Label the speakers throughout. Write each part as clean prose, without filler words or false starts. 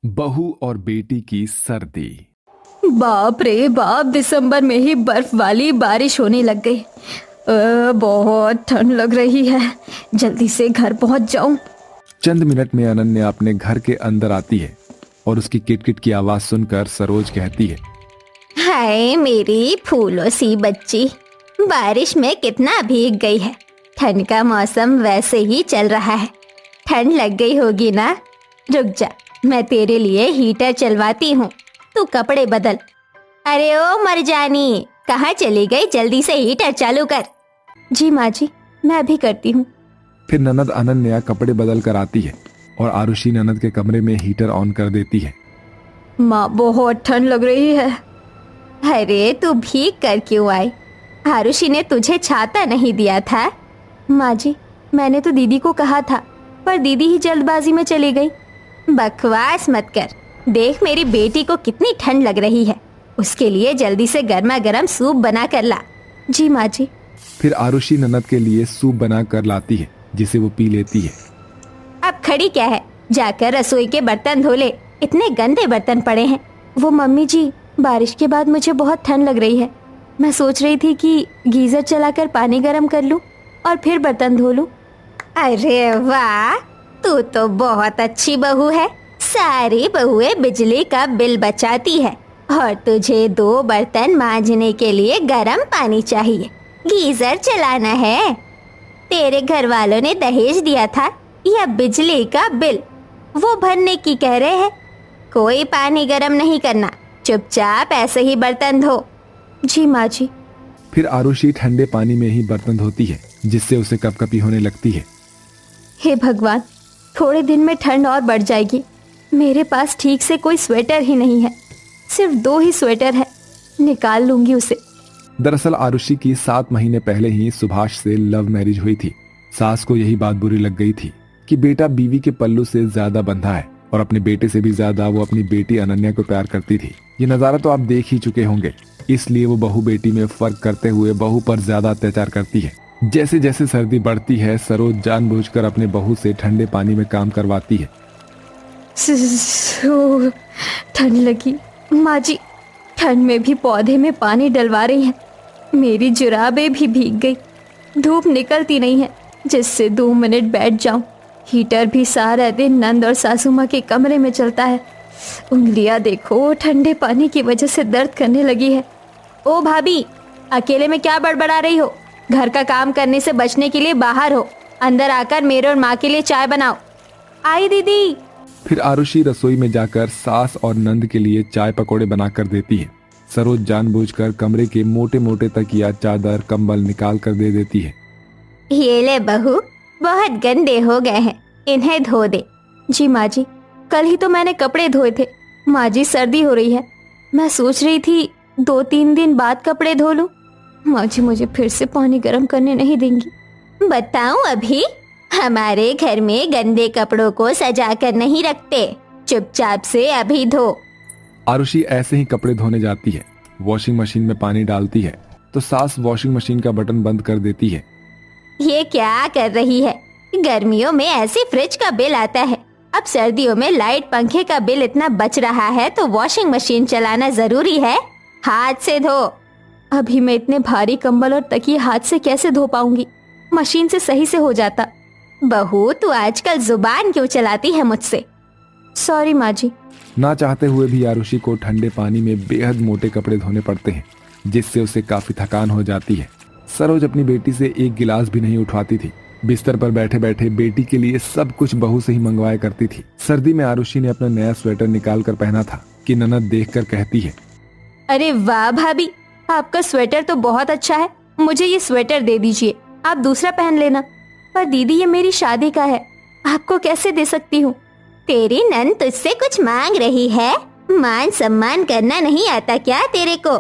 Speaker 1: बहू और बेटी की सर्दी।
Speaker 2: बाप रे बाप, दिसंबर में ही बर्फ वाली बारिश होने लग गई। बहुत ठंड लग रही है, जल्दी से घर पहुंच जाऊं।
Speaker 1: चंद मिनट में अनन्या अपने घर के अंदर आती है और उसकी किटकिट की आवाज सुनकर सरोज कहती है,
Speaker 2: हाय मेरी फूलों सी बच्ची, बारिश में कितना भीग गई है। ठंड का मौसम वैसे ही चल रहा है, ठंड लग गई होगी ना। रुक जा, मैं तेरे लिए हीटर चलवाती हूँ, तू कपड़े बदल। अरे ओ मरजानी, कहाँ चली गई? जल्दी से हीटर चालू कर। जी माँ जी, मैं अभी करती हूँ।
Speaker 1: फिर ननद अनन्या कपड़े बदल कर आती है और आरुषि ननद के कमरे में हीटर ऑन कर देती है।
Speaker 2: माँ, बहुत ठंड लग रही है। अरे तू भीग कर क्यों आई? आरुषि ने तुझे छाता नहीं दिया था? माँ जी, मैंने तो दीदी को कहा था, पर दीदी ही जल्दबाजी में चली गई। बकवास मत कर, देख मेरी बेटी को कितनी ठंड लग रही है, उसके लिए जल्दी से गर्मा गर्म सूप बना कर ला। जी माँ जी।
Speaker 1: फिर आरुषि ननद के लिए सूप बना कर लाती है, जिसे वो पी लेती है।
Speaker 2: अब खड़ी क्या है, जाकर रसोई के बर्तन धो ले, इतने गंदे बर्तन पड़े हैं। वो मम्मी जी, बारिश के बाद मुझे बहुत ठंड लग रही है, मैं सोच रही थी कि गीजर चलाकर पानी गर्म कर लूं और फिर बर्तन धो लूं। अरे वाह, तू तो बहुत अच्छी बहू है। सारी बहुएं बिजली का बिल बचाती है और तुझे 2 बर्तन मांजने के लिए गर्म पानी चाहिए, गीजर चलाना है। तेरे घर वालों ने दहेज दिया था या बिजली का बिल, वो भरने की कह रहे हैं। कोई पानी गर्म नहीं करना, चुपचाप ऐसे ही बर्तन धो। जी माँ जी।
Speaker 1: फिर आरुषि ठंडे पानी में ही बर्तन धोती है, जिससे उसे कपकपी होने लगती है।
Speaker 2: हे भगवान, थोड़े दिन में ठंड और बढ़ जाएगी। मेरे पास ठीक से कोई स्वेटर ही नहीं है, सिर्फ 2 ही स्वेटर है, निकाल लूंगी उसे।
Speaker 1: दरअसल आरुषि की 7 महीने पहले ही सुभाष से लव मैरिज हुई थी। सास को यही बात बुरी लग गई थी कि बेटा बीवी के पल्लू से ज्यादा बंधा है और अपने बेटे से भी ज्यादा वो अपनी बेटी अनन्या को प्यार करती थी। ये नजारा तो आप देख ही चुके होंगे, इसलिए वो बहू बेटी में फर्क करते हुए बहू पर ज्यादा अत्याचार करती है। जैसे जैसे सर्दी बढ़ती है, सरोज जानबूझकर अपने बहू से ठंडे पानी में काम करवाती है।
Speaker 2: ठंड लगी माँ जी, ठंड में भी पौधे में पानी डलवा रही है। मेरी जुराबें भी भीग गई, धूप निकलती नहीं है जिससे 2 मिनट बैठ जाऊं। हीटर भी सारा दिन नंद और सासू माँ के कमरे में चलता है। उंगलियां देखो, ठंडे पानी की वजह से दर्द करने लगी है। ओ भाभी, अकेले में क्या बड़बड़ा रही हो? घर का काम करने से बचने के लिए बाहर हो, अंदर आकर मेरे और माँ के लिए चाय बनाओ। आई दीदी।
Speaker 1: फिर आरुषि रसोई में जाकर सास और नंद के लिए चाय पकौड़े बनाकर देती है। सरोज जानबूझकर कमरे के मोटे मोटे तकिया, चादर, कंबल निकाल कर दे देती है।
Speaker 2: ये ले बहू, बहुत गंदे हो गए हैं, इन्हें धो दे। जी माँ जी, कल ही तो मैंने कपड़े धोए थे। माँ जी, सर्दी हो रही है, मैं सोच रही थी 2-3 दिन बाद कपड़े धो लूं। माँ जी मुझे फिर से पानी गर्म करने नहीं देंगी। बताऊं अभी, हमारे घर में गंदे कपड़ों को सजा कर नहीं रखते, चुपचाप से अभी धो।
Speaker 1: आरुषि ऐसे ही कपड़े धोने जाती है, वॉशिंग मशीन में पानी डालती है तो सास वॉशिंग मशीन का बटन बंद कर देती है।
Speaker 2: ये क्या कर रही है? गर्मियों में ऐसे फ्रिज का बिल आता है, अब सर्दियों में लाइट पंखे का बिल इतना बच रहा है तो वॉशिंग मशीन चलाना जरूरी है? हाथ से धो। अभी मैं इतने भारी कंबल और तकिए हाथ से कैसे धो पाऊंगी? मशीन से सही से हो जाता। बहू, तू आजकल जुबान क्यों चलाती है मुझसे? सॉरी माँ जी।
Speaker 1: ना चाहते हुए भी आरुषि को ठंडे पानी में बेहद मोटे कपड़े धोने पड़ते हैं, जिससे उसे काफी थकान हो जाती है। सरोज अपनी बेटी से एक गिलास भी नहीं उठवाती थी। बिस्तर पर बैठे बैठे बेटी के लिए सब कुछ बहू से ही मंगवाया करती थी। सर्दी में आरुषि ने अपना नया स्वेटर निकाल कर पहना था कि ननद देखकर कहती है,
Speaker 2: अरे वाह भाभी, आपका स्वेटर तो बहुत अच्छा है, मुझे ये स्वेटर दे दीजिए, आप दूसरा पहन लेना। पर दीदी, ये मेरी शादी का है, आपको कैसे दे सकती हूँ? तेरी नंद तुझसे कुछ मांग रही है? मान सम्मान करना नहीं आता क्या तेरे को?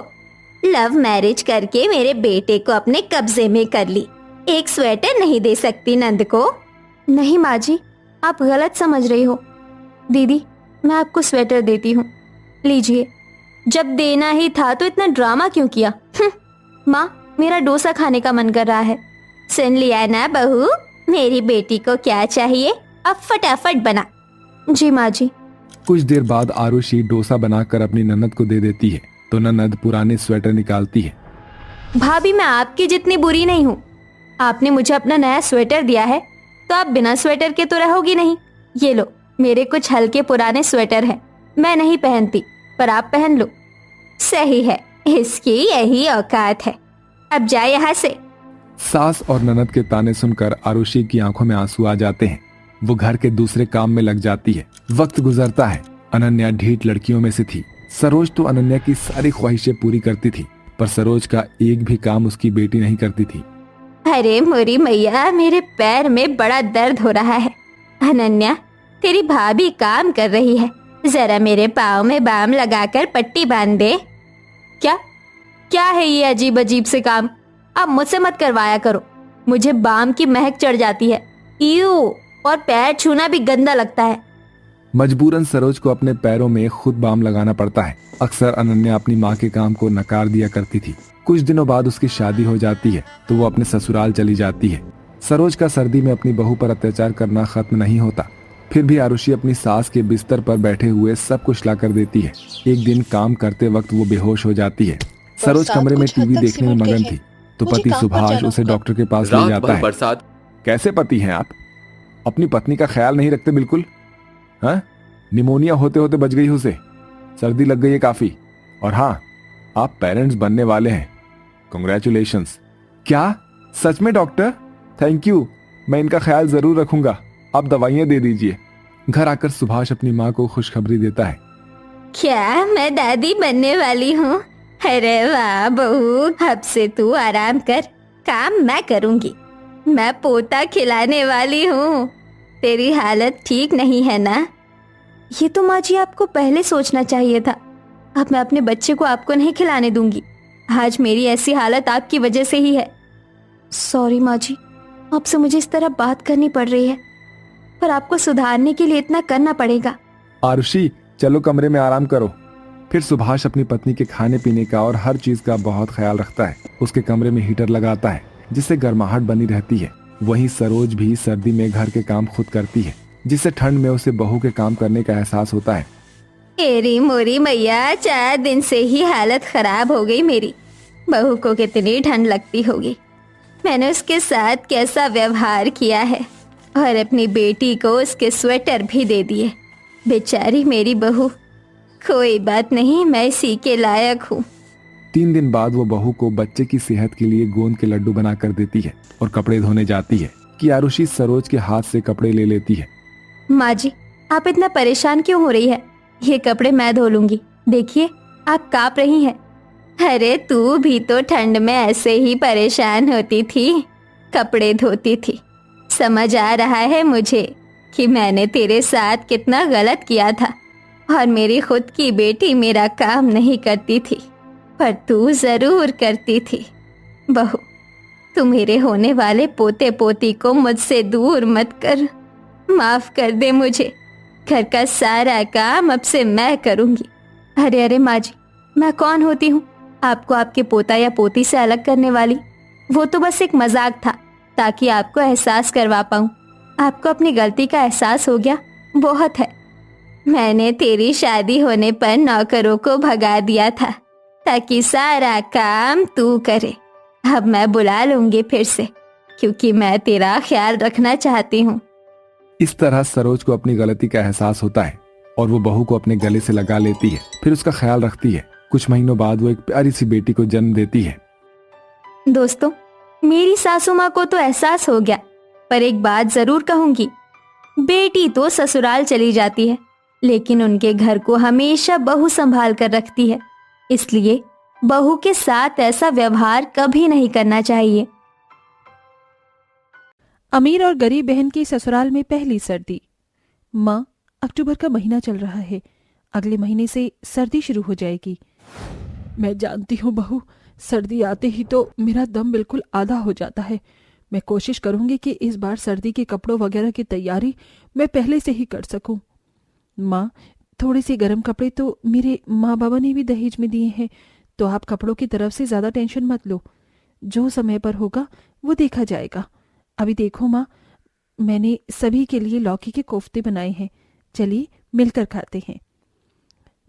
Speaker 2: लव मैरिज करके मेरे बेटे को अपने कब्जे में कर ली, एक स्वेटर नहीं दे सकती नंद को? नहीं माँ जी, आप गलत समझ रही हो। दीदी, मैं आपको स्वेटर देती हूँ, लीजिए। जब देना ही था तो इतना ड्रामा क्यों किया? माँ, मेरा डोसा खाने का मन कर रहा है। सुन लिया ना बहू, मेरी बेटी को क्या चाहिए, अब फटाफट बना। जी माँ जी।
Speaker 1: कुछ देर बाद आरुषि डोसा बनाकर अपनी ननद को दे देती है तो ननद पुराने स्वेटर निकालती है।
Speaker 2: भाभी, मैं आपकी जितनी बुरी नहीं हूँ। आपने मुझे अपना नया स्वेटर दिया है तो आप बिना स्वेटर के तो रहोगी नहीं। ये लो, मेरे कुछ हल्के पुराने स्वेटर हैं, मैं नहीं पहनती पर आप पहन लो। सही है, इसकी यही औकात है, अब जाए यहाँ से।
Speaker 1: सास और ननद के ताने सुनकर आरुषि की आंखों में आंसू आ जाते हैं। वो घर के दूसरे काम में लग जाती है। वक्त गुजरता है। अनन्या ढीठ लड़कियों में से थी। सरोज तो अनन्या की सारी ख्वाहिशें पूरी करती थी, पर सरोज का एक भी काम उसकी बेटी नहीं करती थी।
Speaker 2: अरे मोरी मैया, मेरे पैर में बड़ा दर्द हो रहा है। अनन्या, तेरी भाभी काम कर रही है, जरा मेरे पाँव में बाम लगाकर पट्टी बांध दे। क्या क्या है ये अजीब अजीब से काम? अब मुझसे मत करवाया करो, मुझे बाम की महक चढ़ जाती है। ईयू, और पैर छूना भी गंदा लगता है।
Speaker 1: मजबूरन सरोज को अपने पैरों में खुद बाम लगाना पड़ता है। अक्सर अनन्या अपनी माँ के काम को नकार दिया करती थी। कुछ दिनों बाद उसकी शादी हो जाती है तो वो अपने ससुराल चली जाती है। सरोज का सर्दी में अपनी बहू पर अत्याचार करना खत्म नहीं होता। फिर भी आरुषि अपनी सास के बिस्तर पर बैठे हुए सब कुछ ला कर देती है। एक दिन काम करते वक्त वो बेहोश हो जाती है। सरोज कमरे में टीवी देखने में मगन थी तो पति सुभाष उसे डॉक्टर के पास ले जाता है।
Speaker 3: बरसात,
Speaker 1: कैसे पति हैं आप? अपनी पत्नी का ख्याल नहीं रखते बिल्कुल। हाँ, निमोनिया होते होते बच गई उसे, सर्दी लग गई है काफी। और हाँ, आप पेरेंट्स बनने वाले हैं, कांग्रेचुलेशंस। क्या सच में डॉक्टर? थैंक यू, मैं इनका ख्याल जरूर रखूंगा, आप दवाइयां दे दीजिए। घर आकर सुभाष अपनी माँ को खुशखबरी देता है।
Speaker 2: क्या मैं दादी बनने वाली हूँ? अरे वाह बहू, अब से तू आराम कर, काम मैं करूँगी। मैं पोता खिलाने वाली हूँ। तेरी हालत ठीक नहीं है ना? ये तो माँ जी आपको पहले सोचना चाहिए था। अब मैं अपने बच्चे को आपको नहीं खिलाने दूंगी। आज मेरी ऐसी हालत आपकी वजह से ही है। सॉरी माँ जी, आपसे मुझे इस तरह बात करनी पड़ रही है, पर आपको सुधारने के लिए इतना करना पड़ेगा।
Speaker 1: आरुषि, चलो कमरे में आराम करो। फिर सुभाष अपनी पत्नी के खाने पीने का और हर चीज का बहुत ख्याल रखता है। उसके कमरे में हीटर लगाता है जिससे गर्माहट बनी रहती है। वहीं सरोज भी सर्दी में घर के काम खुद करती है, जिससे ठंड में उसे बहू के काम करने का एहसास होता है।
Speaker 2: एरी मोरी मैया, 4 दिन से ही हालत खराब हो गई मेरी। बहू को कितनी ठंड लगती होगी। मैंने उसके साथ कैसा व्यवहार किया है और अपनी बेटी को उसके स्वेटर भी दे दिए। बेचारी मेरी बहू। कोई बात नहीं, मैं इसी के लायक हूँ।
Speaker 1: 3 दिन बाद वो बहू को बच्चे की सेहत के लिए गोंद के लड्डू बना कर देती है और कपड़े धोने जाती है कि आरुषि सरोज के हाथ से कपड़े ले लेती है।
Speaker 2: माँ जी, आप इतना परेशान क्यों हो रही है? ये कपड़े मैं धो लूंगी। देखिए, आप कांप रही हैं। अरे तू भी तो ठंड में ऐसे ही परेशान होती थी, कपड़े धोती थी। समझ आ रहा है मुझे कि मैंने तेरे साथ कितना गलत किया था और मेरी खुद की बेटी मेरा काम नहीं करती थी, पर तू जरूर करती थी। बहू, तू मेरे होने वाले पोते पोती को मुझसे दूर मत कर। माफ कर दे मुझे। घर का सारा काम अब से मैं करूंगी। अरे अरे माँ जी, मैं कौन होती हूँ आपको आपके पोता या पोती से अलग करने वाली? वो तो बस एक मजाक था, ताकि आपको एहसास करवा पाऊँ। आपको अपनी गलती का एहसास हो गया, बहुत है। मैंने तेरी शादी होने पर नौकरों को भगा दिया था ताकि सारा काम तू करे। अब मैं बुला लूंगी फिर से, क्योंकि मैं तेरा ख्याल रखना चाहती हूँ।
Speaker 1: इस तरह सरोज को अपनी गलती का एहसास होता है और वो बहू को अपने गले से लगा लेती है, फिर उसका ख्याल रखती है। कुछ महीनों बाद वो एक प्यारी सी बेटी को जन्म देती है।
Speaker 2: दोस्तों, मेरी सासू माँ को तो एहसास हो गया, पर एक बात जरूर कहूंगी। बेटी तो ससुराल चली जाती है, लेकिन उनके घर को हमेशा बहू संभाल कर रखती है। इसलिए बहू के साथ ऐसा व्यवहार कभी नहीं करना चाहिए।
Speaker 4: अमीर और गरीब बहन की ससुराल में पहली सर्दी। माँ, अक्टूबर का महीना चल रहा है, अगले महीने से सर्दी शुरू हो जाएगी। मैं जानती हूँ बहू, सर्दी आते ही तो मेरा दम बिल्कुल आधा हो जाता है। मैं कोशिश करूंगी कि इस बार सर्दी के कपड़ों वगैरह की तैयारी मैं पहले से ही कर सकूं। माँ, थोड़े से गर्म कपड़े तो मेरे माँ बाबा ने भी दहेज में दिए हैं, तो आप कपड़ों की तरफ से ज़्यादा टेंशन मत लो। जो समय पर होगा वो देखा जाएगा। अभी देखो माँ, मैंने सभी के लिए लौकी के कोफ्ते बनाए हैं। चलिए मिलकर खाते हैं।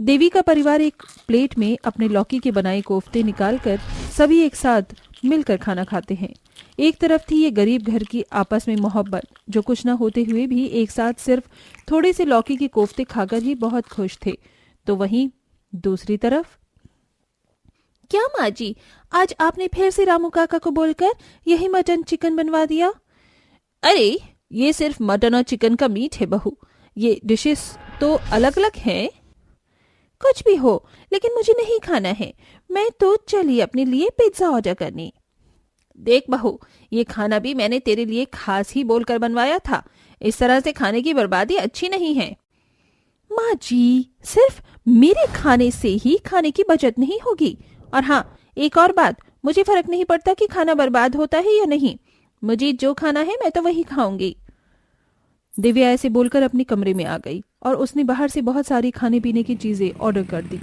Speaker 4: देवी का परिवार एक प्लेट में अपने लौकी के बनाए कोफ्ते निकालकर सभी एक साथ मिलकर खाना खाते हैं। एक तरफ थी ये गरीब घर की आपस में मोहब्बत, जो कुछ न होते हुए भी एक साथ सिर्फ थोड़े से लौकी के कोफ्ते खाकर ही बहुत खुश थे। तो वहीं दूसरी तरफ, क्या माँ जी, आज आपने फिर से रामू काका को बोलकर यही मटन चिकन बनवा दिया? अरे ये सिर्फ मटन और चिकन का मीट है बहू, ये डिशेस तो अलग अलग हैं। कुछ भी हो, लेकिन मुझे नहीं खाना है। मैं तो चली अपने लिए पिज्जा ऑर्डर करने। देख बहू, ये खाना भी मैंने तेरे लिए खास ही बोलकर बनवाया था। इस तरह से खाने की बर्बादी अच्छी नहीं है। माँ जी, सिर्फ मेरे खाने से ही खाने की बचत नहीं होगी। और हाँ, एक और बात, मुझे फर्क नहीं पड़ता कि खाना बर्बाद होता है या नहीं। मुझे जो खाना है मैं तो वही खाऊंगी। दिव्या ऐसे बोलकर अपने कमरे में आ गई और उसने बाहर से बहुत सारी खाने पीने की चीजें ऑर्डर कर दी।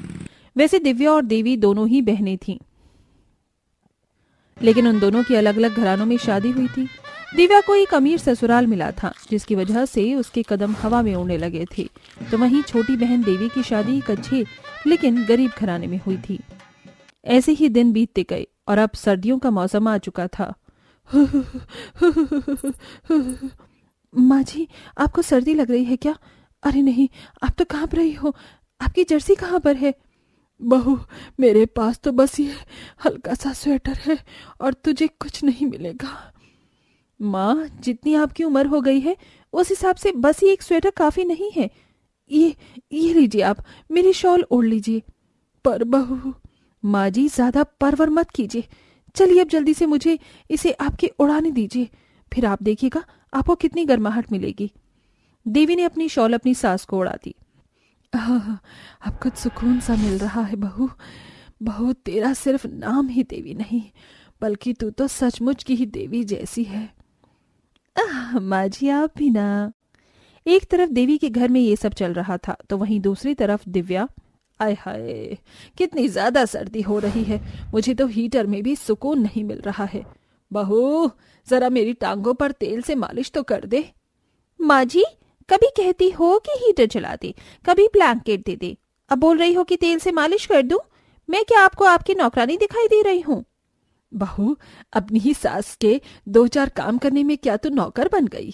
Speaker 4: वैसे दिव्या और देवी दोनों ही बहनें थीं, लेकिन उन दोनों की अलग अलग घरानों में शादी हुई थी। दिव्या को एक अमीर ससुराल मिला था, जिसकी वजह से उसके कदम हवा में उड़ने लगे थे। तो वहीं छोटी बहन देवी की शादी एक अच्छे लेकिन गरीब घराने में हुई थी। ऐसे ही दिन बीतते गए और अब सर्दियों का मौसम आ चुका था। माँ जी, आपको सर्दी लग रही है क्या? अरे नहीं, आप तो कांप रही हो। आपकी जर्सी कहाँ पर है? बहू, मेरे पास तो बस ये हल्का सा स्वेटर है और तुझे कुछ नहीं मिलेगा। माँ, जितनी आपकी उम्र हो गई है उस हिसाब से बस ये एक स्वेटर काफी नहीं है। ये लीजिए, आप मेरी शॉल ओढ़ लीजिए। पर बहू। माँ जी, ज्यादा परवर मत कीजिए। चलिए अब जल्दी से मुझे इसे आपके उड़ाने दीजिए, फिर आप देखिएगा आपको कितनी गर्माहट मिलेगी। देवी ने अपनी शॉल अपनी सास को उड़ा दी। अब कुछ सुकून सा मिल रहा है बहू। बहू, तेरा सिर्फ नाम ही देवी नहीं, बल्कि तू तो सचमुच की ही देवी जैसी है। माँ जी, आप भी ना। एक तरफ देवी के घर में ये सब चल रहा था, तो वहीं दूसरी तरफ दिव्या। आय हाय, कितनी ज्यादा सर्दी हो रही है। मुझे तो हीटर में भी सुकून नहीं मिल रहा है। बहू, जरा मेरी टांगों पर तेल से मालिश तो कर दे। माँ जी, कभी कहती हो कि हीटर चला दे, कभी ब्लैंकेट दे दे, अब बोल रही हो कि तेल से मालिश कर दूं। मैं क्या आपको आपकी नौकरानी दिखाई दे रही हूँ? बहू, अपनी ही सास के 2-4 काम करने में क्या तू नौकर बन गई?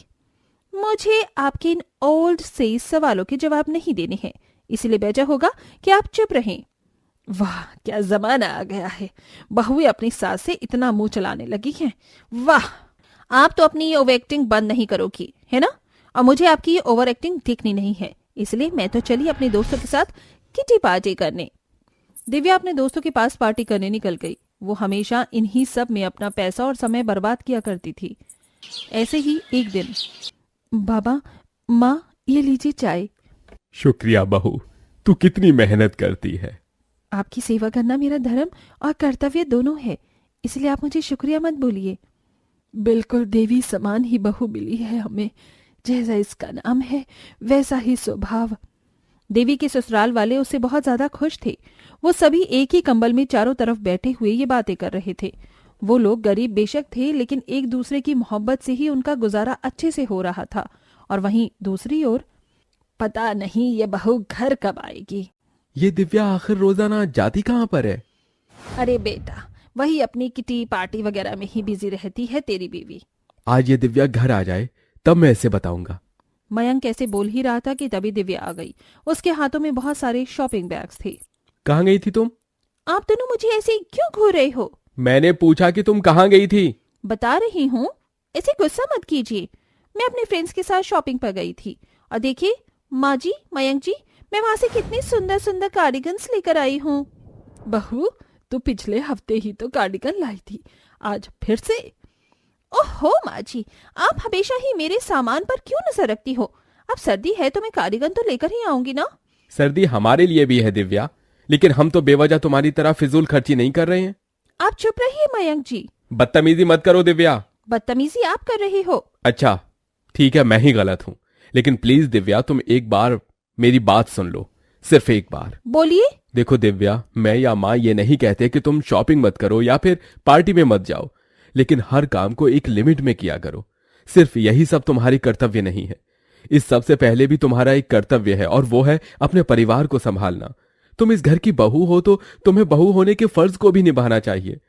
Speaker 4: मुझे आपके इन ओल्ड से सवालों के जवाब नहीं देने हैं, इसलिए बेहतर होगा कि आप चुप रहें। वाह, क्या जमाना आ गया है। बहुएं अपनी सास से इतना मुंह चलाने लगी हैं। वाह, आप तो अपनी ये ओवर एक्टिंग बंद नहीं करोगी, है ना? और मुझे आपकी ये ओवर एक्टिंग दिखनी नहीं है, इसलिए मैं तो चली अपने दोस्तों के साथ किटी पार्टी करने। दिव्या अपने दोस्तों के पास पार्टी करने निकल गई। वो हमेशा इन्हीं सब में अपना पैसा और समय बर्बाद किया करती थी। ऐसे ही एक दिन, बाबा, माँ, ये लीजिए चाय।
Speaker 3: शुक्रिया बहू, तू कितनी मेहनत करती है।
Speaker 4: आपकी सेवा करना मेरा धर्म और कर्तव्य दोनों है, इसलिए आप मुझे शुक्रिया मत बोलिए। बिल्कुल देवी समान ही बहू मिली है हमें। जैसा इसका नाम है वैसा ही स्वभाव। देवी के ससुराल वाले उससे बहुत ज्यादा खुश थे। वो सभी एक ही कंबल में चारों तरफ बैठे हुए ये बातें कर रहे थे। वो लोग गरीब बेशक थे, लेकिन एक दूसरे की मोहब्बत से ही उनका गुजारा अच्छे से हो रहा था। और वहीं दूसरी ओर, पता नहीं ये बहू घर कब आएगी।
Speaker 3: ये दिव्या आखिर रोजाना जाती कहाँ पर है?
Speaker 4: अरे बेटा, वही अपनी किटी पार्टी वगैरह में ही बिजी रहती है तेरी बीवी।
Speaker 3: आज ये दिव्या घर आ जाए तब मैं इसे बताऊंगा।
Speaker 4: मयंक ऐसे बोल ही रहा था कि तभी दिव्या आ गई। उसके हाथों में बहुत सारे शॉपिंग बैग्स थे।
Speaker 3: कहाँ गई थी तुम?
Speaker 4: आप दोनों मुझे ऐसे क्यों घूर रहे हो?
Speaker 3: मैंने पूछा कि तुम कहाँ गई थी।
Speaker 4: बता रही हूँ, ऐसे गुस्सा मत कीजिए। मैं अपने फ्रेंड्स के साथ शॉपिंग पर गई थी, और देखिए माँ जी, मयंक जी, मैं वहां से कितनी सुंदर सुंदर कार्डिगन्स लेकर आई हूँ। बहू, तू पिछले हफ्ते ही तो कार्डिगन लाई थी, आज फिर से? ओहो माँ जी, आप हमेशा ही मेरे सामान पर क्यों नजर रखती हो? अब सर्दी है तो मैं कार्डिगन तो लेकर ही आऊंगी ना।
Speaker 3: सर्दी हमारे लिए भी है दिव्या, लेकिन हम तो बेवजह तुम्हारी तरह फिजूल खर्ची नहीं कर रहे हैं।
Speaker 4: आप चुप रहिए मयंक जी।
Speaker 3: बदतमीजी मत करो दिव्या।
Speaker 4: बदतमीजी आप कर रहे हो।
Speaker 3: अच्छा ठीक है, मैं ही गलत हूँ, लेकिन प्लीज दिव्या तुम एक बार मेरी बात सुन लो, सिर्फ एक बार।
Speaker 4: बोलिए।
Speaker 3: देखो दिव्या, मैं या माँ ये नहीं कहते कि तुम शॉपिंग मत करो या फिर पार्टी में मत जाओ, लेकिन हर काम को एक लिमिट में किया करो। सिर्फ यही सब तुम्हारी कर्तव्य नहीं है। इस सबसे पहले भी तुम्हारा एक कर्तव्य है, और वो है अपने परिवार को संभालना। तुम इस घर की बहू हो तो तुम्हें बहू होने के फर्ज को भी निभाना चाहिए।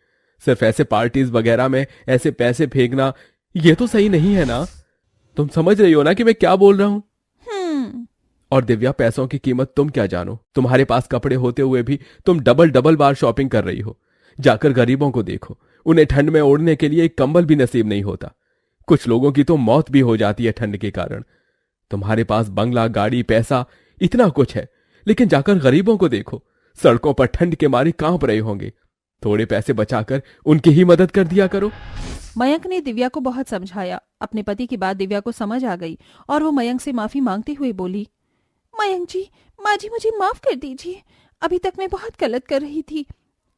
Speaker 3: सिर्फ ऐसे पार्टीज वगैरह में ऐसे पैसे फेंकना, ये तो सही नहीं है ना। तुम समझ रही हो ना कि मैं क्या बोल रहा हूं? और दिव्या, पैसों की कीमत तुम क्या जानो? तुम्हारे पास कपड़े होते हुए भी तुम डबल डबल बार शॉपिंग कर रही हो। जाकर गरीबों को देखो, उन्हें ठंड में ओढ़ने के लिए एक कंबल भी नसीब नहीं होता। कुछ लोगों की तो मौत भी हो जाती है ठंड के कारण। तुम्हारे पास बंगला, गाड़ी, पैसा, इतना कुछ है, लेकिन जाकर गरीबों को देखो, सड़कों पर ठंड के मारे कांप रहे होंगे। थोड़े पैसे बचाकर उनकी ही मदद कर दिया करो।
Speaker 4: मयंक ने दिव्या को बहुत समझाया। अपने पति की बात दिव्या को समझ आ गई और वो मयंक से माफी मांगते हुए बोली, मयंक जी, माँ जी, मुझे माफ कर दीजिए। अभी तक मैं बहुत गलत कर रही थी।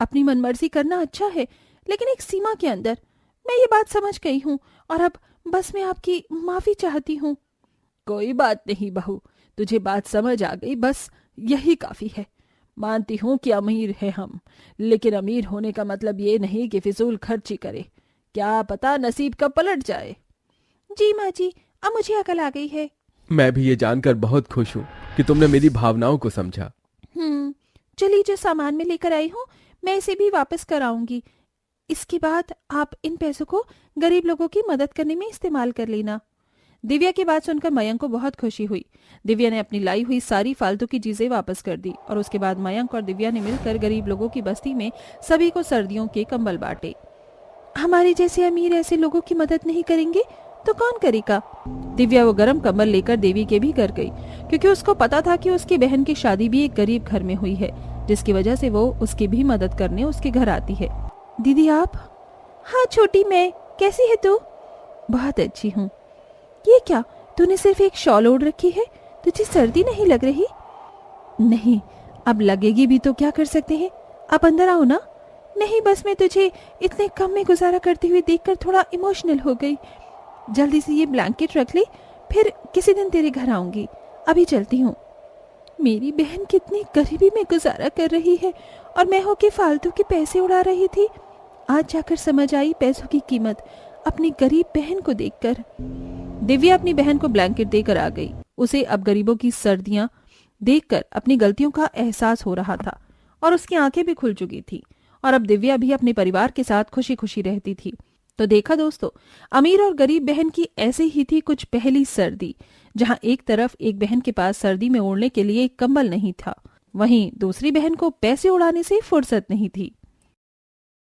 Speaker 4: अपनी मनमर्जी करना अच्छा है, लेकिन एक सीमा के अंदर। मैं ये बात समझ गई हूँ और अब बस मैं आपकी माफी चाहती हूँ। कोई बात नहीं बहू, तुझे बात समझ आ गई, बस यही काफी है। मानती हूँ कि अमीर है हम, लेकिन अमीर होने का मतलब ये नहीं कि फिजूल खर्ची करे। क्या पता नसीब कब पलट जाए। जी माँ जी, अब मुझे अकल आ गई है।
Speaker 3: मैं भी ये जानकर बहुत खुश हूँ कि तुमने मेरी भावनाओं को समझा।
Speaker 4: चलिए, जो सामान में लेकर आई हूँ मैं इसे भी वापस कराऊंगी। इसके बाद आप इन पैसों को गरीब लोगों की मदद करने में इस्तेमाल कर लेना। दिव्या की बात सुनकर मयंक को बहुत खुशी हुई। दिव्या ने अपनी लाई हुई सारी फालतू की चीजें वापस कर दी और उसके बाद मयंक और दिव्या ने मिलकर गरीब लोगों की बस्ती में सभी को सर्दियों के कंबल बांटे। हमारे जैसे अमीर ऐसे लोगों की मदद नहीं करेंगे तो कौन करेगा? दिव्या वो गर्म कंबल लेकर देवी के भी घर गई, क्योंकि उसको पता था कि उसकी बहन की शादी भी एक गरीब घर में हुई है, जिसकी वजह से वो उसकी भी मदद करने उसके घर आती है। दीदी आप? हाँ छोटी, मैं। कैसी है तू? बहुत अच्छी हूँ। ये क्या, तूने सिर्फ एक शॉल ओढ़ रखी है? तुझे सर्दी नहीं लग रही? नहीं, अब लगेगी भी तो क्या कर सकते हैं। आप अंदर आओ ना। नहीं, बस मैं तुझे इतने कम में गुजारा करते हुए देखकर थोड़ा इमोशनल हो गई। जल्दी से ये ब्लैंकेट रख ले, फिर किसी दिन तेरे घर आऊंगी। अभी चलती हूँ। मेरी बहन कितनी गरीबी में गुजारा कर रही है और मैं होके फालतू के पैसे उड़ा रही थी। आज जाकर समझ आई पैसों की कीमत, अपनी गरीब बहन को देखकर। दिव्या अपनी बहन को ब्लैंकेट देकर आ गई। उसे अब गरीबों की सर्दियां देखकर अपनी गलतियों का एहसास हो रहा था और उसकी आंखें भी खुल चुकी थी और अब दिव्या भी अपने परिवार के साथ खुशी खुशी रहती थी। तो देखा दोस्तों, अमीर और गरीब बहन की ऐसे ही थी कुछ पहली सर्दी, जहां एक तरफ एक बहन के पास सर्दी में ओढ़ने के लिए एक कंबल नहीं था, वहीं दूसरी बहन को पैसे उड़ाने से फुर्सत नहीं थी।